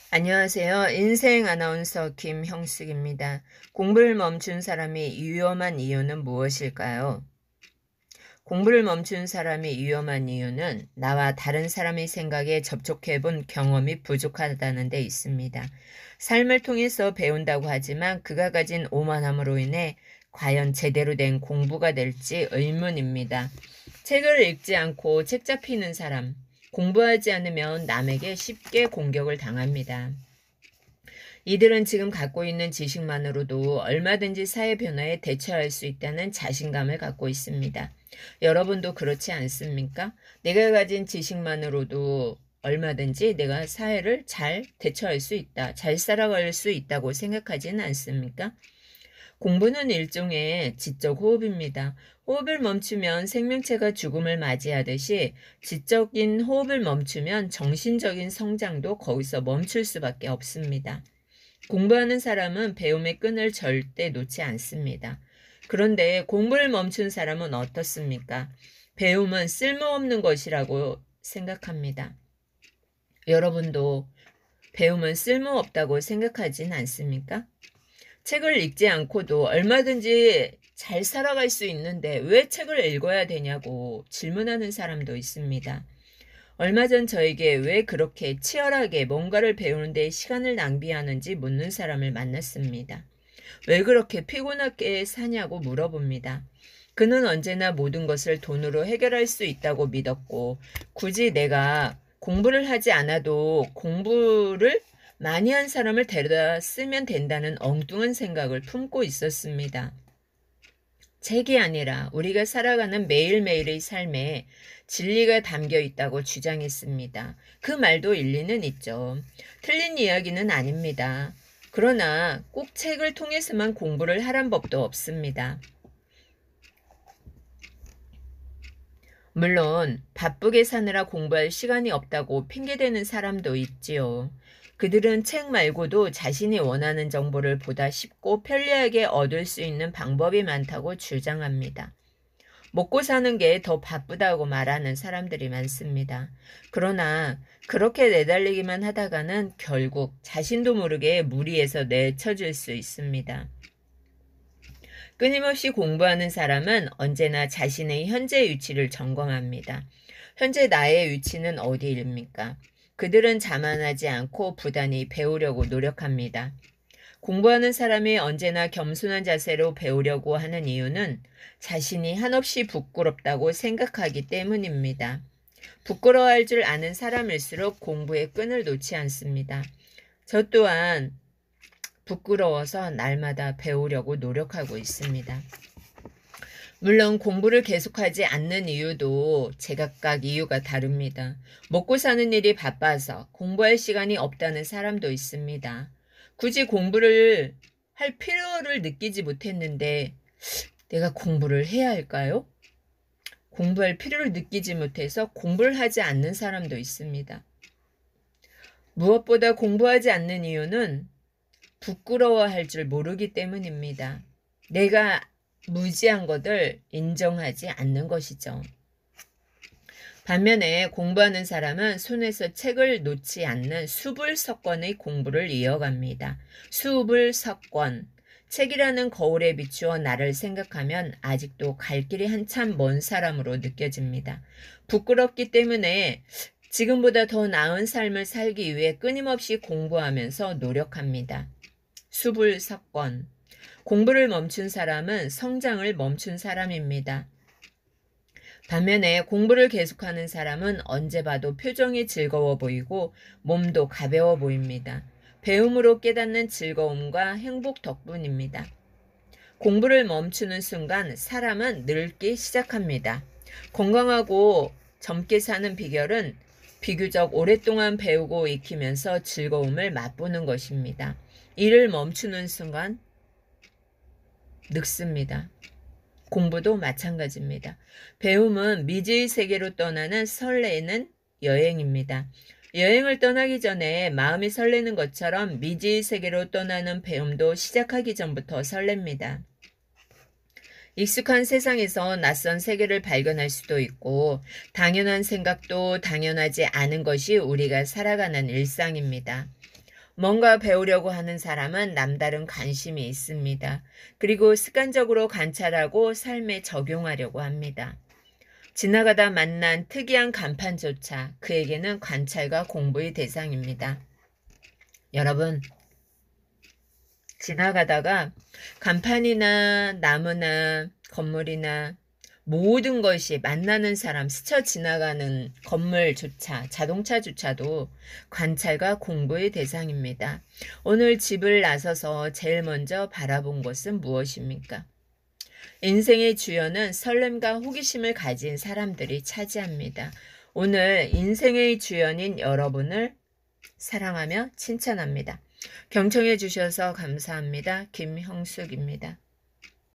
안녕하세요. 인생 아나운서 김형숙입니다. 공부를 멈춘 사람이 위험한 이유는 무엇일까요? 공부를 멈춘 사람이 위험한 이유는 나와 다른 사람의 생각에 접촉해 본 경험이 부족하다는 데 있습니다. 삶을 통해서 배운다고 하지만 그가 가진 오만함으로 인해 과연 제대로 된 공부가 될지 의문입니다. 책을 읽지 않고 책 잡히는 사람, 공부하지 않으면 남에게 쉽게 공격을 당합니다. 이들은 지금 갖고 있는 지식만으로도 얼마든지 사회 변화에 대처할 수 있다는 자신감을 갖고 있습니다. 여러분도 그렇지 않습니까? 내가 가진 지식만으로도 얼마든지 내가 사회를 잘 대처할 수 있다, 잘 살아갈 수 있다고 생각하지는 않습니까? 공부는 일종의 지적 호흡입니다. 호흡을 멈추면 생명체가 죽음을 맞이하듯이 지적인 호흡을 멈추면 정신적인 성장도 거기서 멈출 수밖에 없습니다. 공부하는 사람은 배움의 끈을 절대 놓지 않습니다. 그런데 공부를 멈춘 사람은 어떻습니까? 배움은 쓸모없는 것이라고 생각합니다. 여러분도 배움은 쓸모없다고 생각하진 않습니까? 책을 읽지 않고도 얼마든지 잘 살아갈 수 있는데 왜 책을 읽어야 되냐고 질문하는 사람도 있습니다. 얼마 전 저에게 왜 그렇게 치열하게 뭔가를 배우는 데 시간을 낭비하는지 묻는 사람을 만났습니다. 왜 그렇게 피곤하게 사냐고 물어봅니다. 그는 언제나 모든 것을 돈으로 해결할 수 있다고 믿었고 굳이 내가 공부를 하지 않아도 공부를 많이 한 사람을 데려다 쓰면 된다는 엉뚱한 생각을 품고 있었습니다. 책이 아니라 우리가 살아가는 매일매일의 삶에 진리가 담겨 있다고 주장했습니다. 그 말도 일리는 있죠. 틀린 이야기는 아닙니다. 그러나 꼭 책을 통해서만 공부를 하란 법도 없습니다. 물론 바쁘게 사느라 공부할 시간이 없다고 핑계대는 사람도 있지요. 그들은 책 말고도 자신이 원하는 정보를 보다 쉽고 편리하게 얻을 수 있는 방법이 많다고 주장합니다. 먹고 사는 게 더 바쁘다고 말하는 사람들이 많습니다. 그러나 그렇게 내달리기만 하다가는 결국 자신도 모르게 무리에서 내쳐질 수 있습니다. 끊임없이 공부하는 사람은 언제나 자신의 현재 위치를 점검합니다. 현재 나의 위치는 어디입니까? 그들은 자만하지 않고 부단히 배우려고 노력합니다. 공부하는 사람이 언제나 겸손한 자세로 배우려고 하는 이유는 자신이 한없이 부끄럽다고 생각하기 때문입니다. 부끄러워할 줄 아는 사람일수록 공부의 끈을 놓지 않습니다. 저 또한 부끄러워서 날마다 배우려고 노력하고 있습니다. 물론 공부를 계속하지 않는 이유도 제각각 이유가 다릅니다. 먹고 사는 일이 바빠서 공부할 시간이 없다는 사람도 있습니다. 굳이 공부를 할 필요를 느끼지 못했는데 내가 공부를 해야 할까요? 공부할 필요를 느끼지 못해서 공부를 하지 않는 사람도 있습니다. 무엇보다 공부하지 않는 이유는 부끄러워할 줄 모르기 때문입니다. 내가 무지한 것을 인정하지 않는 것이죠. 반면에 공부하는 사람은 손에서 책을 놓지 않는 수불석권의 공부를 이어갑니다. 수불석권. 책이라는 거울에 비추어 나를 생각하면 아직도 갈 길이 한참 먼 사람으로 느껴집니다. 부끄럽기 때문에 지금보다 더 나은 삶을 살기 위해 끊임없이 공부하면서 노력합니다. 수불석권. 공부를 멈춘 사람은 성장을 멈춘 사람입니다. 반면에 공부를 계속하는 사람은 언제 봐도 표정이 즐거워 보이고 몸도 가벼워 보입니다. 배움으로 깨닫는 즐거움과 행복 덕분입니다. 공부를 멈추는 순간 사람은 늙기 시작합니다. 건강하고 젊게 사는 비결은 비교적 오랫동안 배우고 익히면서 즐거움을 맛보는 것입니다. 이를 멈추는 순간 늙습니다. 공부도 마찬가지입니다. 배움은 미지의 세계로 떠나는 설레는 여행입니다. 여행을 떠나기 전에 마음이 설레는 것처럼 미지의 세계로 떠나는 배움도 시작하기 전부터 설렙니다. 익숙한 세상에서 낯선 세계를 발견할 수도 있고 당연한 생각도 당연하지 않은 것이 우리가 살아가는 일상입니다. 뭔가 배우려고 하는 사람은 남다른 관심이 있습니다. 그리고 습관적으로 관찰하고 삶에 적용하려고 합니다. 지나가다 만난 특이한 간판조차 그에게는 관찰과 공부의 대상입니다. 여러분, 지나가다가 간판이나 나무나 건물이나 모든 것이 만나는 사람, 스쳐 지나가는 건물조차, 자동차조차도 관찰과 공부의 대상입니다. 오늘 집을 나서서 제일 먼저 바라본 것은 무엇입니까? 인생의 주연은 설렘과 호기심을 가진 사람들이 차지합니다. 오늘 인생의 주연인 여러분을 사랑하며 칭찬합니다. 경청해 주셔서 감사합니다. 김형숙입니다.